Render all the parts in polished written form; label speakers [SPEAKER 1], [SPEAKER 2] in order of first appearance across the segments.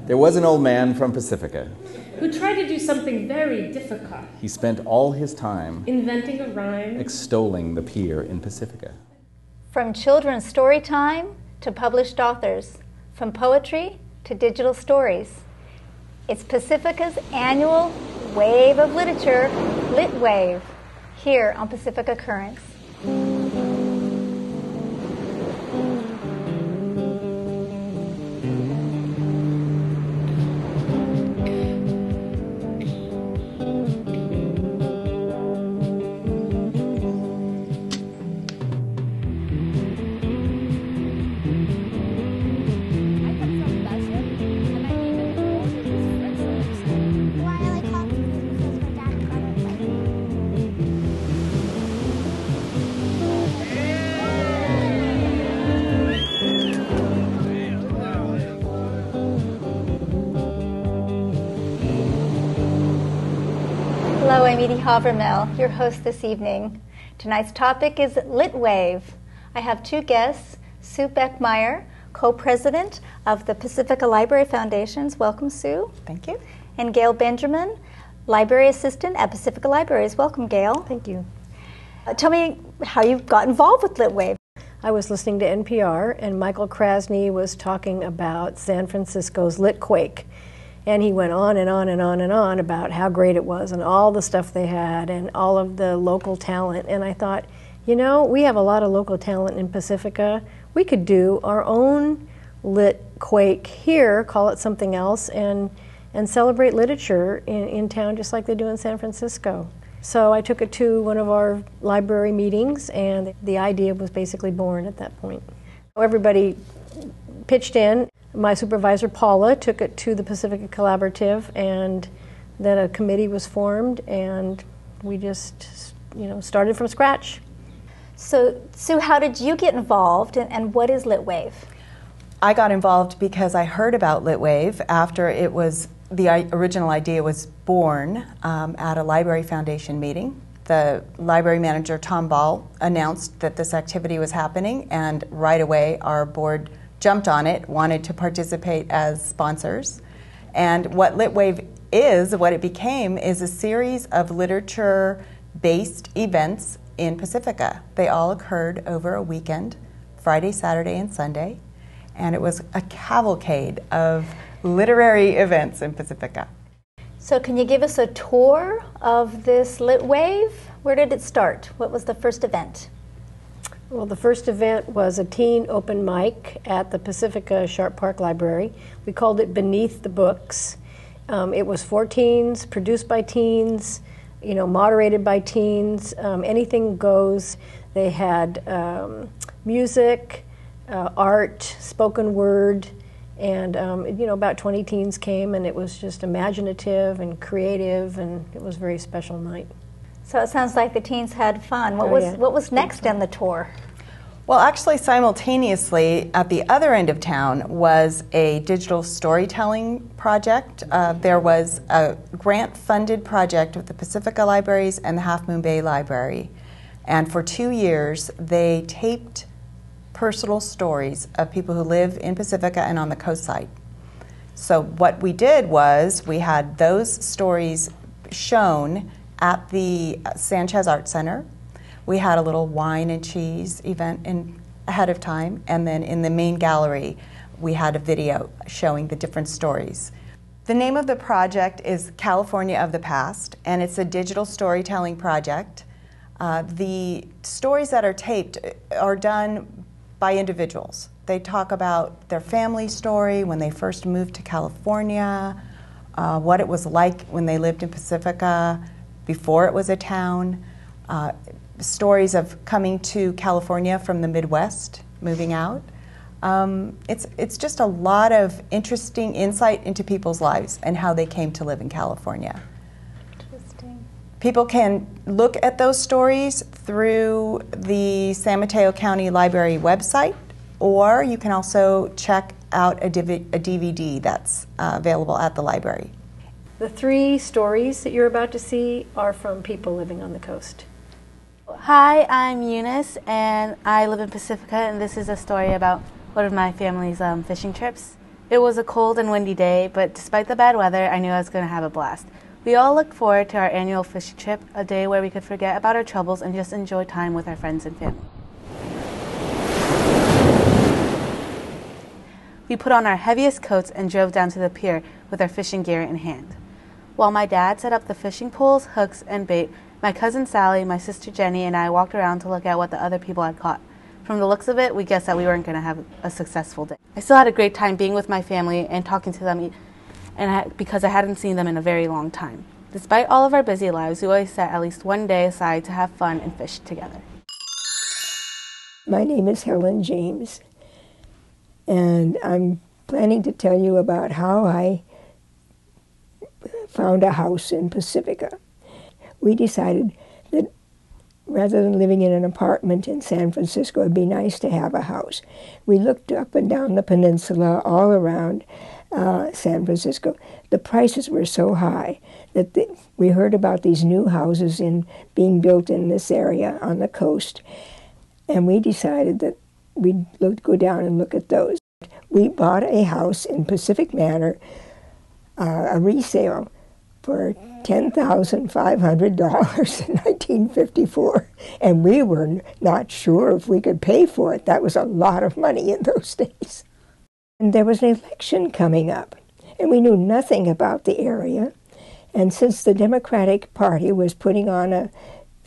[SPEAKER 1] There was an old man from Pacifica
[SPEAKER 2] who tried to do something very difficult.
[SPEAKER 1] He spent all his time
[SPEAKER 2] inventing a rhyme,
[SPEAKER 1] extolling the pier in Pacifica.
[SPEAKER 3] From children's story time to published authors, from poetry to digital stories. It's Pacifica's annual Wave of Literature, Lit Wave, here on Pacifica Currents. Hello, I'm Edie Hovermale, your host this evening. Tonight's topic is Lit Wave. I have two guests, Sue Beckmeyer, co-president of the Pacifica Library Foundations. Welcome, Sue.
[SPEAKER 4] Thank you.
[SPEAKER 3] And Gail Benjamin, library assistant at Pacifica Libraries. Welcome, Gail.
[SPEAKER 5] Thank you.
[SPEAKER 3] Tell me how you got involved with Lit Wave.
[SPEAKER 5] I was listening to NPR, and Michael Krasny was talking about San Francisco's Litquake. And he went on and on and on and on about how great it was and all the stuff they had and all of the local talent. And I thought, you know, we have a lot of local talent in Pacifica. We could do our own Litquake here, call it something else, and celebrate literature in town just like they do in San Francisco. So I took it to one of our library meetings, and the idea was basically born at that point. Everybody pitched in. My supervisor, Paula, took it to the Pacifica Collaborative, and then a committee was formed, and we just, started from scratch.
[SPEAKER 3] So, Sue, how did you get involved, and what is Lit Wave?
[SPEAKER 4] I got involved because I heard about Lit Wave after the original idea was born at a Library Foundation meeting. The library manager, Tom Ball, announced that this activity was happening, and right away our board jumped on it, wanted to participate as sponsors. And what Lit Wave is, what it became, is a series of literature-based events in Pacifica. They all occurred over a weekend, Friday, Saturday, and Sunday. And it was a cavalcade of literary events in Pacifica.
[SPEAKER 3] So can you give us a tour of this Lit Wave? Where did it start? What was the first event?
[SPEAKER 5] Well, the first event was a teen open mic at the Pacifica Sharp Park Library. We called it Beneath the Books. It was for teens, produced by teens, moderated by teens. Anything goes. They had music, art, spoken word, and about 20 teens came, and it was just imaginative and creative, and it was a very special night.
[SPEAKER 3] So it sounds like the teens had fun. What was next on the tour?
[SPEAKER 4] Well, actually, simultaneously, at the other end of town was a digital storytelling project. There was a grant-funded project with the Pacifica Libraries and the Half Moon Bay Library. And for 2 years, they taped personal stories of people who live in Pacifica and on the coast side. So what we did was we had those stories shown at the Sanchez Art Center. We had a little wine and cheese event ahead of time, and then in the main gallery we had a video showing the different stories. The name of the project is California of the Past, and it's a digital storytelling project. The stories that are taped are done by individuals. They talk about their family story, when they first moved to California, what it was like when they lived in Pacifica, before it was a town, stories of coming to California from the Midwest, moving out. It's just a lot of interesting insight into people's lives and how they came to live in California.
[SPEAKER 3] Interesting.
[SPEAKER 4] People can look at those stories through the San Mateo County Library website, or you can also check out a DVD that's available at the library.
[SPEAKER 5] The 3 stories that you're about to see are from people living on the coast.
[SPEAKER 6] Hi, I'm Eunice, and I live in Pacifica, and this is a story about one of my family's fishing trips. It was a cold and windy day, but despite the bad weather, I knew I was going to have a blast. We all looked forward to our annual fishing trip, a day where we could forget about our troubles and just enjoy time with our friends and family. We put on our heaviest coats and drove down to the pier with our fishing gear in hand. While my dad set up the fishing poles, hooks, and bait, my cousin Sally, my sister Jenny, and I walked around to look at what the other people had caught. From the looks of it, we guessed that we weren't going to have a successful day. I still had a great time being with my family and talking to them because I hadn't seen them in a very long time. Despite all of our busy lives, we always set at least one day aside to have fun and fish together.
[SPEAKER 7] My name is Helen James, and I'm planning to tell you about how I found a house in Pacifica. We decided that rather than living in an apartment in San Francisco, it'd be nice to have a house. We looked up and down the peninsula all around San Francisco. The prices were so high that we heard about these new houses being built in this area on the coast, and we decided that we'd go down and look at those. We bought a house in Pacific Manor, a resale, for $10,500 in 1954, and we were not sure if we could pay for it. That was a lot of money in those days. And there was an election coming up, and we knew nothing about the area. And since the Democratic Party was putting on a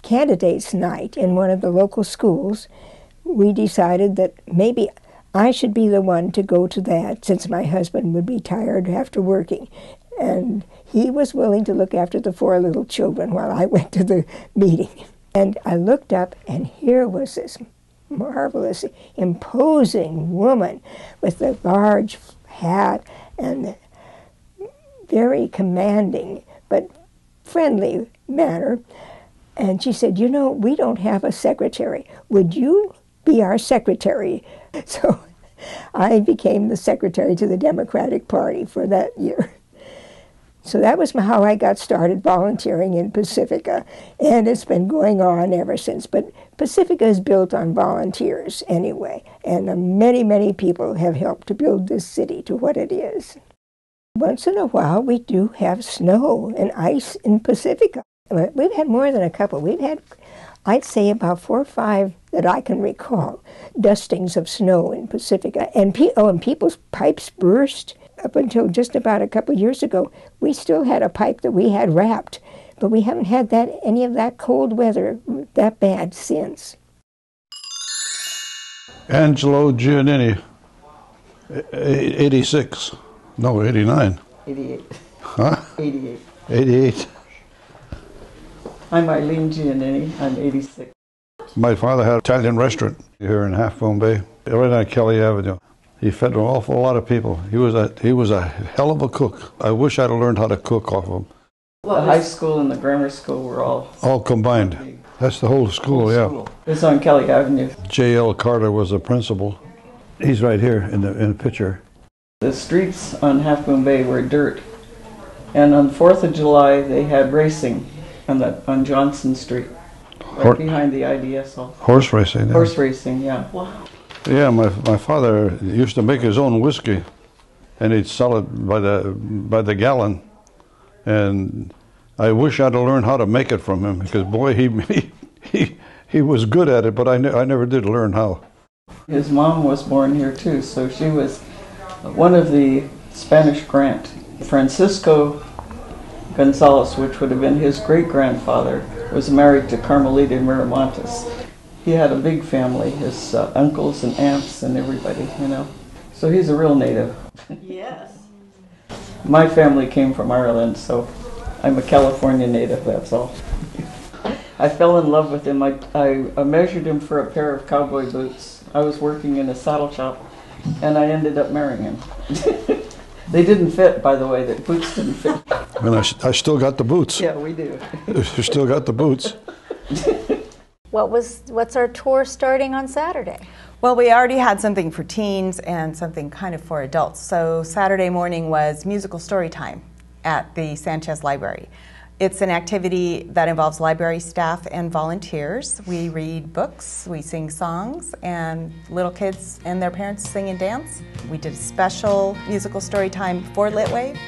[SPEAKER 7] candidates' night in one of the local schools, we decided that maybe I should be the one to go to that, since my husband would be tired after working. And he was willing to look after the 4 little children while I went to the meeting. And I looked up, and here was this marvelous, imposing woman with a large hat and very commanding but friendly manner. And she said, "You know, we don't have a secretary. Would you be our secretary?" So I became the secretary to the Democratic Party for that year. So that was how I got started volunteering in Pacifica, and it's been going on ever since. But Pacifica is built on volunteers anyway, and many, many people have helped to build this city to what it is. Once in a while, we do have snow and ice in Pacifica. We've had more than a couple. We've had, I'd say, about 4 or 5 that I can recall, dustings of snow in Pacifica. And people's pipes burst. Up until just about a couple of years ago, we still had a pipe that we had wrapped, but we haven't had any of that cold weather that bad since.
[SPEAKER 8] Angelo Giannini, 86. No, 89.
[SPEAKER 9] 88.
[SPEAKER 8] Huh?
[SPEAKER 9] 88.
[SPEAKER 8] 88.
[SPEAKER 9] I'm Eileen Giannini. I'm 86.
[SPEAKER 8] My father had an Italian restaurant here in Half Moon Bay, right on Kelly Avenue. He fed an awful lot of people. He was a hell of a cook. I wish I'd have learned how to cook off him.
[SPEAKER 9] The high school and the grammar school were all
[SPEAKER 8] combined. That's the whole school, yeah.
[SPEAKER 9] It's on Kelly Avenue.
[SPEAKER 8] J.L. Carter was the principal. He's right here in the picture.
[SPEAKER 9] The streets on Half Moon Bay were dirt, and on 4th of July they had racing on Johnson Street, right behind the IDS hall.
[SPEAKER 8] Horse racing. Yeah.
[SPEAKER 9] Horse racing, yeah. Wow.
[SPEAKER 8] Yeah, my father used to make his own whiskey, and he'd sell it by the gallon. And I wish I'd have learned how to make it from him, because boy, he was good at it, but I never did learn how.
[SPEAKER 9] His mom was born here too, so she was one of the Spanish grant. Francisco Gonzalez, which would have been his great-grandfather, was married to Carmelita Miramontes. He had a big family, his uncles and aunts and everybody, you know. So he's a real native. Yes. My family came from Ireland, so I'm a California native, that's all. I fell in love with him. I measured him for a pair of cowboy boots. I was working in a saddle shop, and I ended up marrying him. They didn't fit, by the way. The boots didn't fit.
[SPEAKER 8] And I still got the boots.
[SPEAKER 9] Yeah, we do.
[SPEAKER 8] You still got the boots.
[SPEAKER 3] What's our tour starting on Saturday?
[SPEAKER 4] Well, we already had something for teens and something kind of for adults. So Saturday morning was musical story time at the Sanchez Library. It's an activity that involves library staff and volunteers. We read books, we sing songs, and little kids and their parents sing and dance. We did a special musical story time for Lit Wave.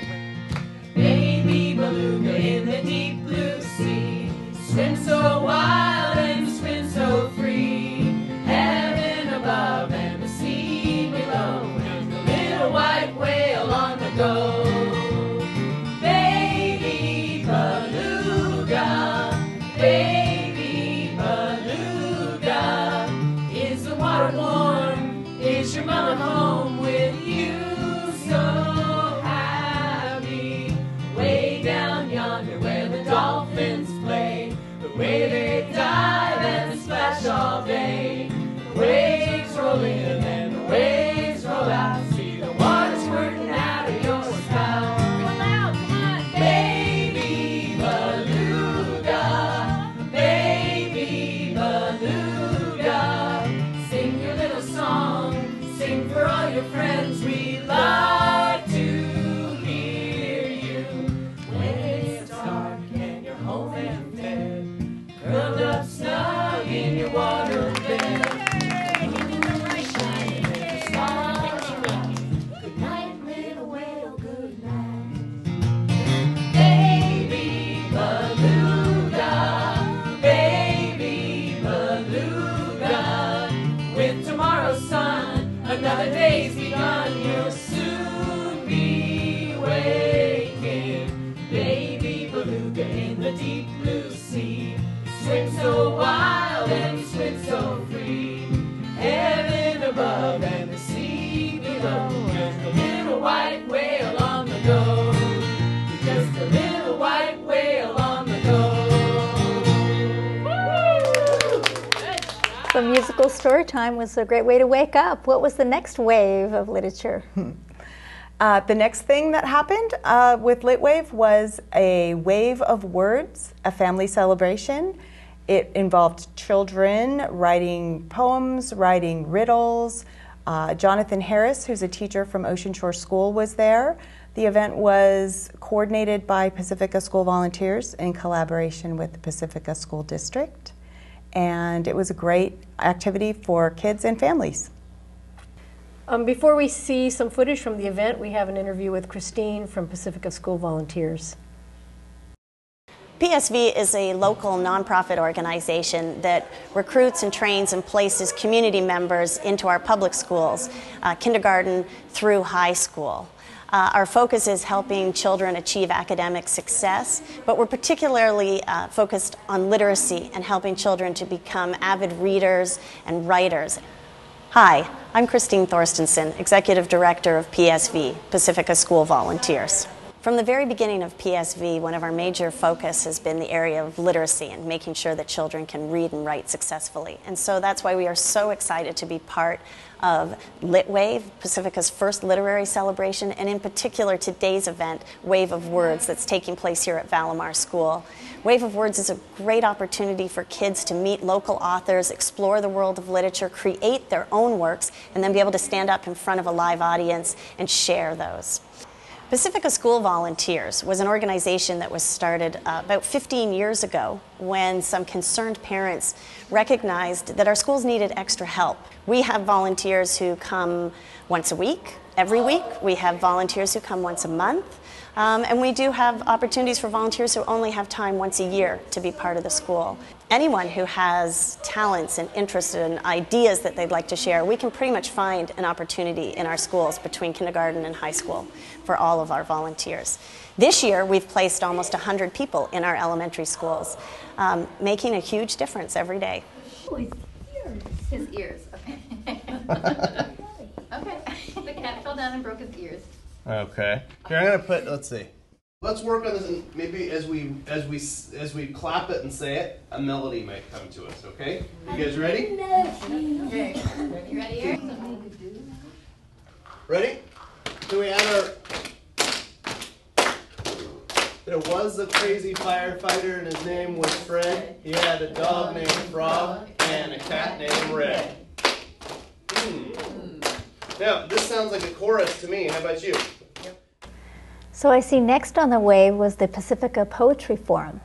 [SPEAKER 10] Baby beluga in the deep blue sea, swim so wild and swim so free. Heaven above and the sea below, and the little white whale on the go. Baby beluga, is the water warm? Is your mother home with you? So happy, way down yonder where the dolphins play, the way they dive and splash all day. The waves roll in and the waves roll out. See the water squirting out of your spout. Roll out, come on, baby beluga, baby beluga. Sing your little song, sing for all your friends. We like to hear you. When it's dark and you're home and fed, curled up snug in your water bed. Good night, little whale, good night. Baby beluga, with tomorrow's sun, another day's begun. You'll soon be waking. Baby beluga in the deep blue sea, swim so wild and swim so free. Heaven above and the sea below, just a little white whale on the go. Just a little white whale on the go.
[SPEAKER 3] So musical story time was a great way to wake up. What was the next wave of literature?
[SPEAKER 4] The next thing that happened with Lit Wave was a wave of words, a family celebration. It involved children writing poems, writing riddles. Jonathan Harris, who's a teacher from Ocean Shore School, was there. The event was coordinated by Pacifica School volunteers in collaboration with the Pacifica School District. And it was a great activity for kids and families.
[SPEAKER 5] Before we see some footage from the event, we have an interview with Christine from Pacifica School Volunteers.
[SPEAKER 11] PSV is a local nonprofit organization that recruits and trains and places community members into our public schools, kindergarten through high school. Our focus is helping children achieve academic success, but we're particularly focused on literacy and helping children to become avid readers and writers. Hi, I'm Christine Thorstensen, Executive Director of PSV, Pacifica School Volunteers. From the very beginning of PSV, one of our major focus has been the area of literacy and making sure that children can read and write successfully. And so that's why we are so excited to be part of Lit Wave, Pacifica's first literary celebration, and in particular today's event, Wave of Words, that's taking place here at Vallemar School. Wave of Words is a great opportunity for kids to meet local authors, explore the world of literature, create their own works, and then be able to stand up in front of a live audience and share those. Pacifica School Volunteers was an organization that was started about 15 years ago when some concerned parents recognized that our schools needed extra help. We have volunteers who come once a week, every week. We have volunteers who come once a month. And we do have opportunities for volunteers who only have time once a year to be part of the school. Anyone who has talents and interests and ideas that they'd like to share, we can pretty much find an opportunity in our schools between kindergarten and high school for all of our volunteers. This year, we've placed almost 100 people in our elementary schools, making a huge difference every day.
[SPEAKER 12] Oh, his ears. His ears, okay. Okay, the cat fell down and broke his ears.
[SPEAKER 13] Okay. Here, I'm gonna put. Let's see. Let's work on this, and maybe as we clap it and say it, a melody might come to us. Okay? You guys ready?
[SPEAKER 12] Okay. You ready?
[SPEAKER 13] Ready? So we add our. There was a crazy firefighter, and his name was Fred. He had a dog named Frog and a cat named Red. Now, this sounds like a chorus to me. How about you?
[SPEAKER 3] So I see next on the wave was the Pacifica Poetry Forum.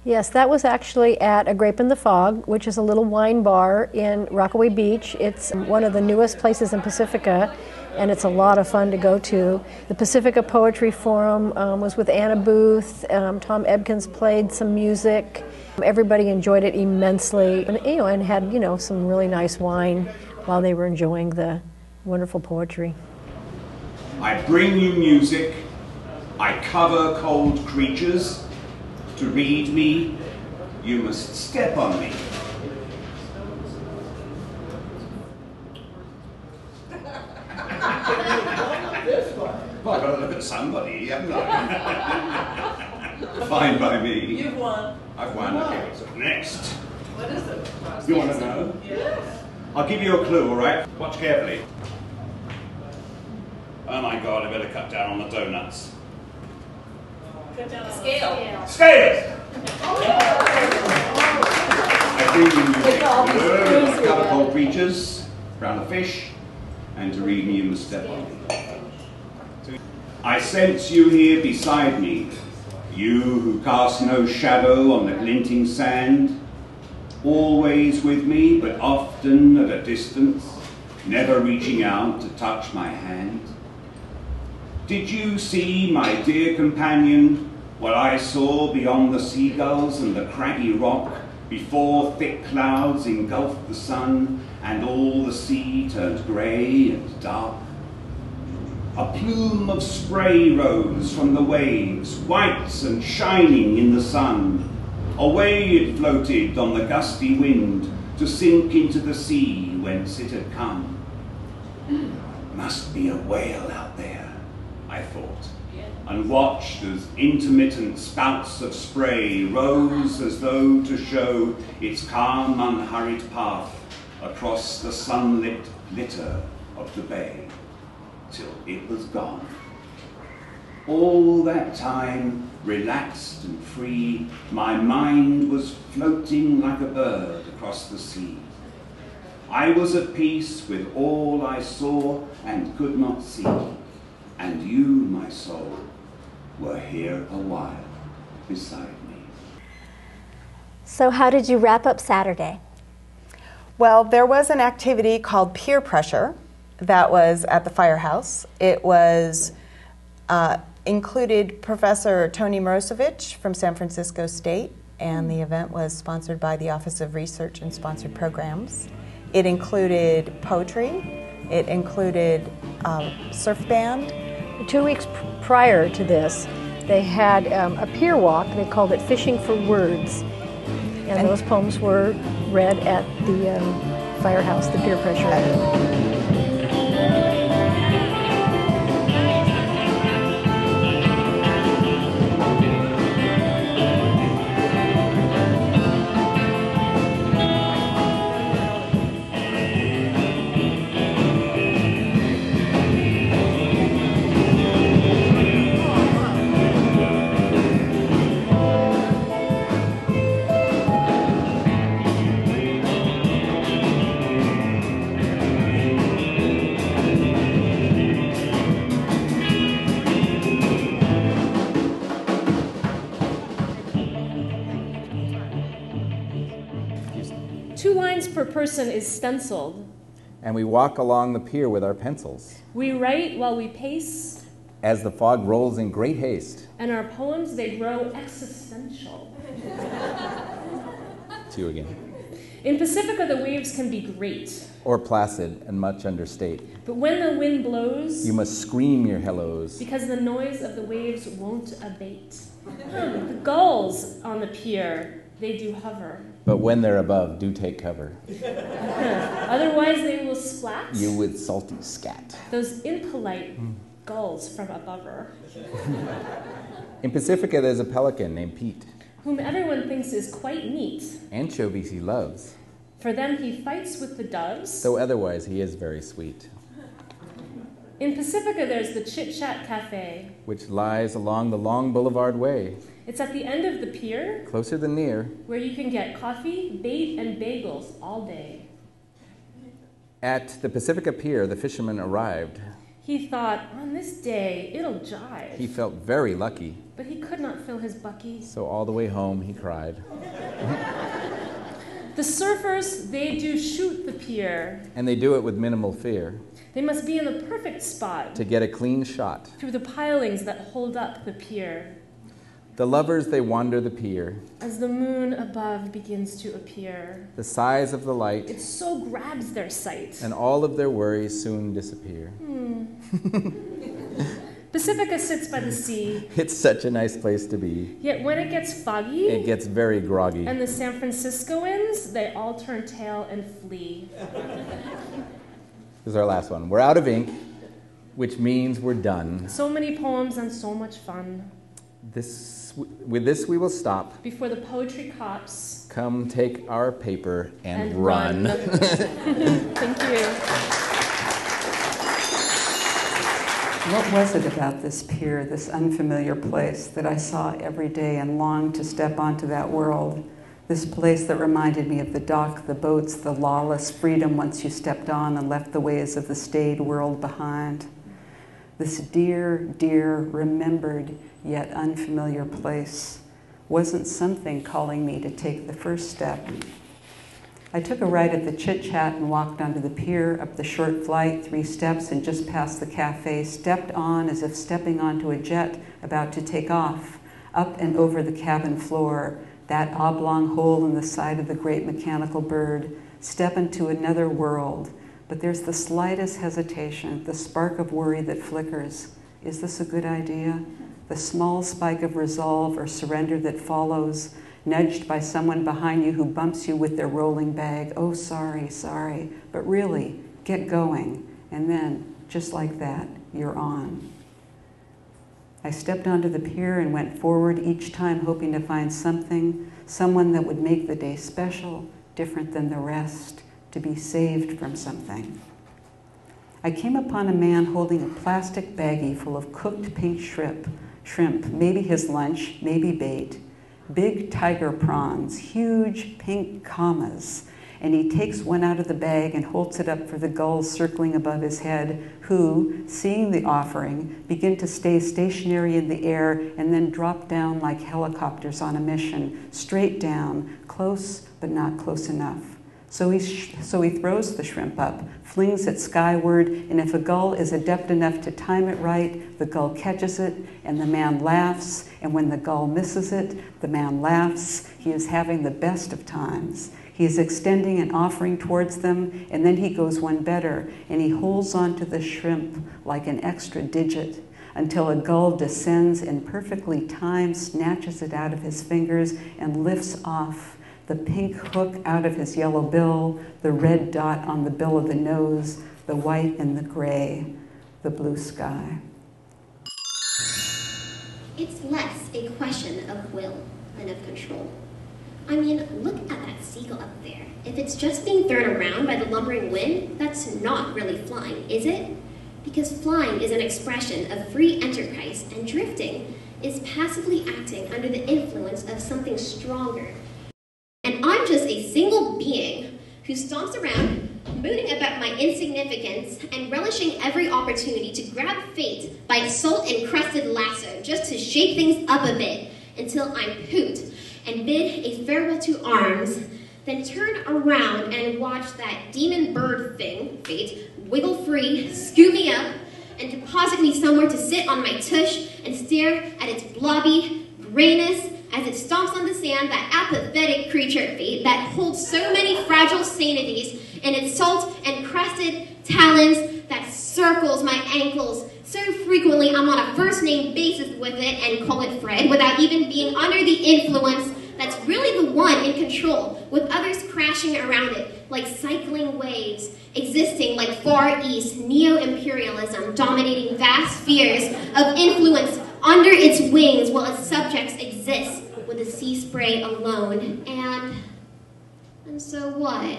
[SPEAKER 5] Yes, that was actually at a Grape in the Fog, which is a little wine bar in Rockaway Beach. It's one of the newest places in Pacifica, and it's a lot of fun to go to. The Pacifica Poetry Forum was with Anna Boothe. Tom Ekkens played some music. Everybody enjoyed it immensely, and had some really nice wine while they were enjoying the wonderful poetry.
[SPEAKER 14] I bring you music. I cover cold creatures. To read me, you must step on me. Well, I've got to look at somebody, haven't I? Fine by me.
[SPEAKER 10] You've won.
[SPEAKER 14] I've won. Okay, so next.
[SPEAKER 10] What is it?
[SPEAKER 14] You want to know?
[SPEAKER 10] Yes.
[SPEAKER 14] I'll give you a clue, all right? Watch carefully. Oh my God, I better cut down on the donuts.
[SPEAKER 10] Scale.
[SPEAKER 14] Scales! I bring you music to learn, to cover cold creatures, round a fish, and to read me you must step on me. I sense you here beside me, you who cast no shadow on the glinting sand, always with me, but often at a distance, never reaching out to touch my hand. Did you see, my dear companion, what I saw beyond the seagulls and the craggy rock, before thick clouds engulfed the sun and all the sea turned grey and dark? A plume of spray rose from the waves, white and shining in the sun. Away it floated on the gusty wind to sink into the sea whence it had come. Must be a whale out there, I thought, and watched as intermittent spouts of spray rose as though to show its calm, unhurried path across the sunlit glitter of the bay, till it was gone. All that time, relaxed and free, my mind was floating like a bird across the sea. I was at peace with all I saw and could not see, and you, my soul, were here a while beside me.
[SPEAKER 3] So how did you wrap up Saturday?
[SPEAKER 4] Well, there was an activity called Pier Pressure that was at the firehouse. It was included Professor Tony Morosevich from San Francisco State, and the event was sponsored by the Office of Research and Sponsored Programs. It included poetry. It included surf band.
[SPEAKER 5] 2 weeks prior to this, they had a pier walk. They called it Fishing for Words. And those poems were read at the firehouse, the Pier Pressure.
[SPEAKER 2] Per person is stenciled.
[SPEAKER 1] And we walk along the pier with our pencils.
[SPEAKER 2] We write while we pace.
[SPEAKER 1] As the fog rolls in great haste.
[SPEAKER 2] And our poems, they grow existential.
[SPEAKER 1] To you again.
[SPEAKER 2] In Pacifica, the waves can be great.
[SPEAKER 1] Or placid and much understate.
[SPEAKER 2] But when the wind blows,
[SPEAKER 1] you must scream your hellos.
[SPEAKER 2] Because the noise of the waves won't abate. The gulls on the pier, they do hover.
[SPEAKER 1] But when they're above, do take cover.
[SPEAKER 2] Otherwise they will splat.
[SPEAKER 1] You with salty scat.
[SPEAKER 2] Those impolite gulls from above her.
[SPEAKER 1] In Pacifica, there's a pelican named Pete.
[SPEAKER 2] Whom everyone thinks is quite neat.
[SPEAKER 1] Anchovies he loves.
[SPEAKER 2] For them he fights with the doves.
[SPEAKER 1] Though otherwise he is very sweet.
[SPEAKER 2] In Pacifica, there's the Chit Chat Cafe.
[SPEAKER 1] Which lies along the long boulevard way.
[SPEAKER 2] It's at the end of the pier.
[SPEAKER 1] Closer than near.
[SPEAKER 2] Where you can get coffee, bait, and bagels all day.
[SPEAKER 1] At the Pacifica Pier, the fisherman arrived.
[SPEAKER 2] He thought, on this day, it'll jive.
[SPEAKER 1] He felt very lucky,
[SPEAKER 2] But he could not fill his bucky.
[SPEAKER 1] so all the way home he cried.
[SPEAKER 2] The surfers, they do shoot the pier.
[SPEAKER 1] And they do it with minimal fear
[SPEAKER 2] They must be in the perfect spot
[SPEAKER 1] to get a clean shot.
[SPEAKER 2] through the pilings that hold up the pier.
[SPEAKER 1] The lovers, they wander the pier.
[SPEAKER 2] As the moon above begins to appear,
[SPEAKER 1] The size of the light
[SPEAKER 2] it so grabs their sight.
[SPEAKER 1] and all of their worries soon disappear.
[SPEAKER 2] Pacifica sits by the sea,
[SPEAKER 1] It's such a nice place to be.
[SPEAKER 2] yet when it gets foggy,
[SPEAKER 1] It gets very groggy.
[SPEAKER 2] and the San Franciscoans, they all turn tail and flee.
[SPEAKER 1] This is our last one. We're out of ink, which means we're done.
[SPEAKER 2] So many poems and so much fun.
[SPEAKER 1] With this we will stop.
[SPEAKER 2] Before the poetry cops
[SPEAKER 1] Come take our paper and
[SPEAKER 2] run.
[SPEAKER 1] run.
[SPEAKER 2] Thank you.
[SPEAKER 15] What was it about this pier, this unfamiliar place that I saw every day and longed to step onto that world? This place that reminded me of the dock, the boats, the lawless freedom once you stepped on and left the ways of the staid world behind. This dear, dear, remembered yet unfamiliar place wasn't something calling me to take the first step. I took a ride at the Chit Chat and walked onto the pier, up the short flight, 3 steps, and just past the cafe, stepped on as if stepping onto a jet about to take off, up and over the cabin floor, that oblong hole in the side of the great mechanical bird, step into another world. But there's the slightest hesitation, the spark of worry that flickers. Is this a good idea? The small spike of resolve or surrender that follows, nudged by someone behind you who bumps you with their rolling bag. Oh, sorry, sorry. But really, get going. And then, just like that, you're on. I stepped onto the pier and went forward each time hoping to find something, someone that would make the day special, different than the rest, to be saved from something. I came upon a man holding a plastic baggie full of cooked pink shrimp, maybe his lunch, maybe bait, big tiger prawns, huge pink commas, and he takes one out of the bag and holds it up for the gulls circling above his head, who, seeing the offering, begin to stay stationary in the air and then drop down like helicopters on a mission, straight down, close but not close enough. So he throws the shrimp up, flings it skyward, and if a gull is adept enough to time it right, the gull catches it, and the man laughs, and when the gull misses it, the man laughs. He is having the best of times. He is extending an offering towards them, and then he goes one better, and he holds onto the shrimp like an extra digit until a gull descends and perfectly timed snatches it out of his fingers and lifts off, the pink hook out of his yellow bill, the red dot on the bill of the nose, the white and the gray, the blue sky.
[SPEAKER 16] It's less a question of will than of control. I mean, look at that seagull up there. If it's just being thrown around by the lumbering wind, that's not really flying, is it? Because flying is an expression of free enterprise, and drifting is passively acting under the influence of something stronger. And I'm just a single being who stomps around, mooning about my insignificance and relishing every opportunity to grab fate by its salt-encrusted lasso just to shake things up a bit until I'm pooped and bid a farewell to arms, then turn around and watch that demon bird thing, fate, wiggle free, scoop me up, and deposit me somewhere to sit on my tush and stare at its blobby grayness as it stomps on the sand, that apathetic creature, fate, that holds so many fragile sanities in its salt-encrusted talons that circles my ankles so frequently I'm on a first-name basis with it and call it Fred without even being under the influence that's really the one in control, with others crashing around it like cycling waves, existing like Far East neo-imperialism, dominating vast spheres of influence under its wings while its subjects exist with the sea spray alone. And so what?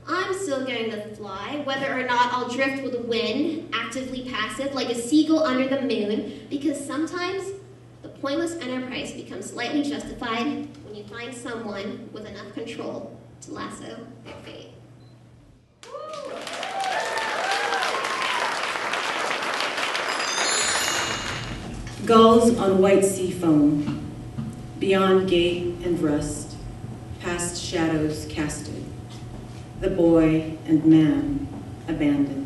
[SPEAKER 16] I'm still going to fly, whether or not I'll drift with the wind, actively passive, like a seagull under the moon, because sometimes the pointless enterprise becomes slightly justified when you find someone with enough control to lasso their fate.
[SPEAKER 17] Gulls on white sea foam, beyond gate and rust, past shadows casted, the boy and man abandoned.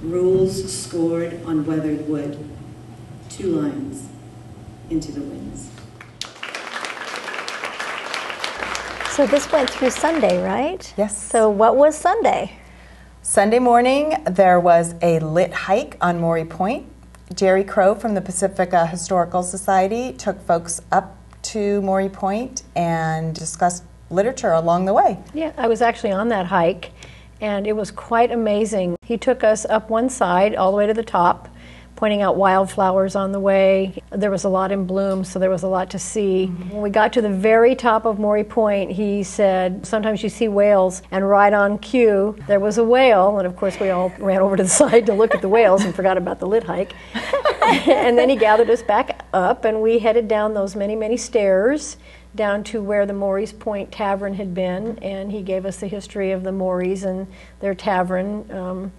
[SPEAKER 17] Rules scored on weathered wood, 2 lines into the winds.
[SPEAKER 3] So this went through Sunday, right?
[SPEAKER 4] Yes.
[SPEAKER 3] So what was Sunday?
[SPEAKER 4] Sunday morning, there was a lit hike on Maury Point. Jerry Crow from the Pacifica Historical Society took folks up to Maury Point and discussed literature along the way.
[SPEAKER 5] Yeah, I was actually on that hike, and it was quite amazing. He took us up one side all the way to the top, pointing out wildflowers on the way. There was a lot in bloom, so there was a lot to see. When we got to the very top of Maury Point, he said, sometimes you see whales, and right on cue, there was a whale, and of course we all ran over to the side to look at the whales and forgot about the lit hike. And then he gathered us back up, and we headed down those many, many stairs down to where the Maury's Point Tavern had been, and he gave us the history of the Maury's and their tavern.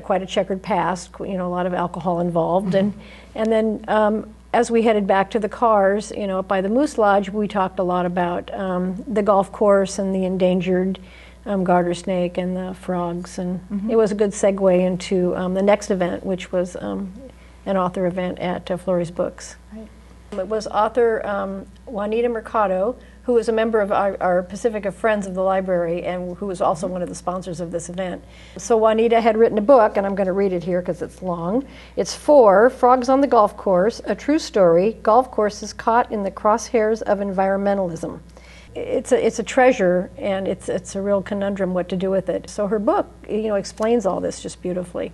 [SPEAKER 5] Quite a checkered past, a lot of alcohol involved. And then as we headed back to the cars, up by the Moose Lodge, we talked a lot about the golf course and the endangered garter snake and the frogs. And it was a good segue into the next event, which was an author event at florey'sbooks.
[SPEAKER 4] Right.
[SPEAKER 5] It was author Juanita Mercado, who was a member of our Pacifica Friends of the Library and who was also one of the sponsors of this event. So Juanita had written a book, and I'm going to read it here because it's long. It's 4 Frogs on the Golf Course, a true story, golf courses caught in the crosshairs of environmentalism. It's a treasure, and it's a real conundrum what to do with it. So her book, explains all this just beautifully.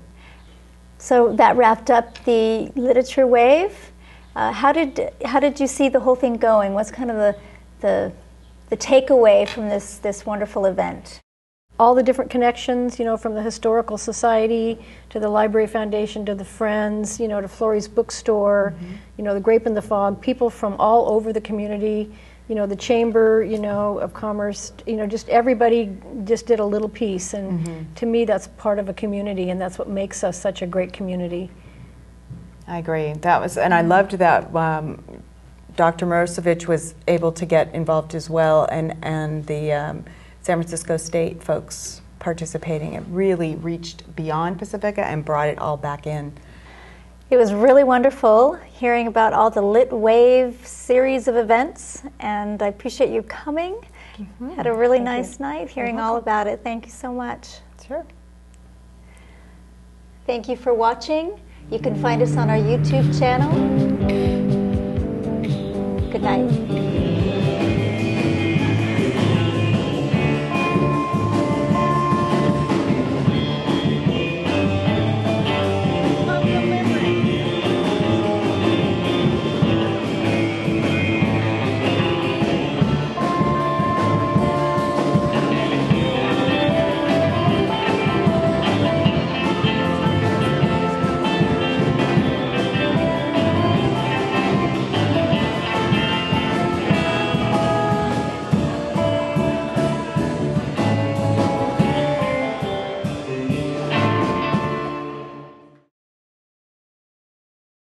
[SPEAKER 3] So that wrapped up the literature wave. How did you see the whole thing going? What's kind of the takeaway from this wonderful event?
[SPEAKER 5] All the different connections, from the Historical Society to the Library Foundation to the Friends, to Florey's Bookstore, the Grape and the Fog, people from all over the community, the Chamber, of Commerce, just everybody just did a little piece. And to me, that's part of a community, and that's what makes us such a great community.
[SPEAKER 4] I agree. And I loved that Dr. Mirosevic was able to get involved as well, and the San Francisco State folks participating. It really reached beyond Pacifica and brought it all back in.
[SPEAKER 3] It was really wonderful hearing about all the Lit Wave series of events, and I appreciate you coming. Had a really nice night hearing all about it. Thank you so much.
[SPEAKER 4] Sure.
[SPEAKER 3] Thank you for watching. You can find us on our YouTube channel. Good night.